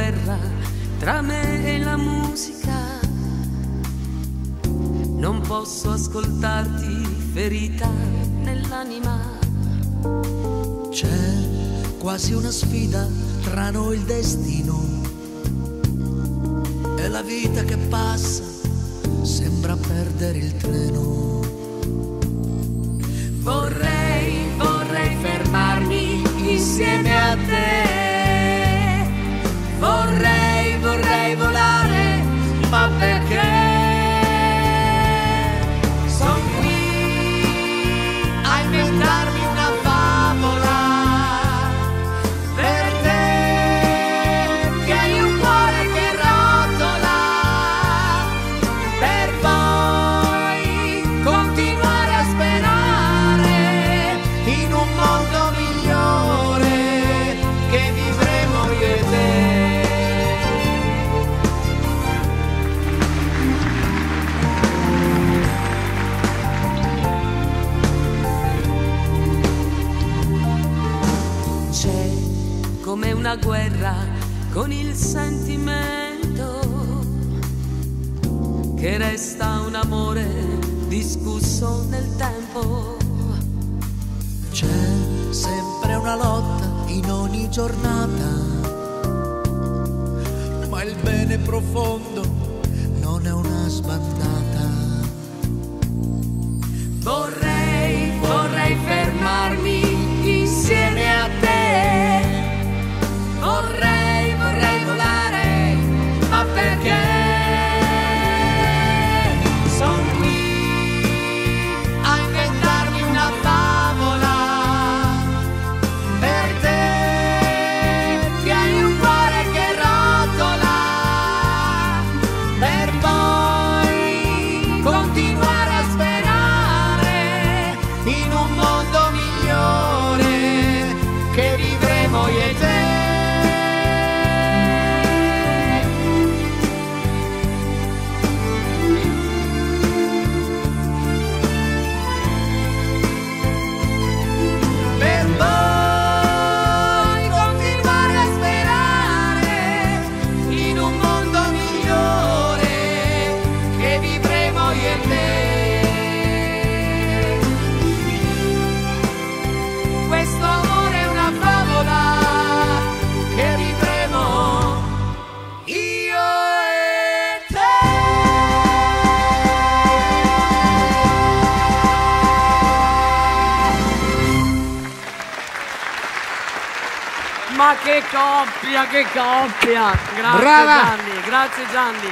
guerra tra me e la musica. Non posso ascoltarti ferita nell'anima. C'è quasi una sfida tra noi, il destino e la vita che passa, sembra perdere il treno. Vorrei fermarmi insieme a te. Vorrei volare, ma perché? Son qui a inventarmi una favola per te, che hai un cuore che rotola, per poi continuare a sperare in un mondo migliore che vivremo io e te. C'è come una guerra con il sentimento, che resta un amore discusso nel tempo. C'è sempre una lotta in ogni giornata, ma il bene profondo non è una sbandata. Vorrei fermarmi insieme a te. Vorrei volare, ma perché? Son qui a inventarmi una favola per te, che hai un cuore che rotola, per poi continuare a sperare in un mondo migliore che vivremo io e te. Per poi continuare a sperare in un mondo migliore che vivremo io e te. Questo amore è una favola che vivremo io e te. Ma che coppia, che coppia! Grazie Brava! Gianni, grazie Gianni.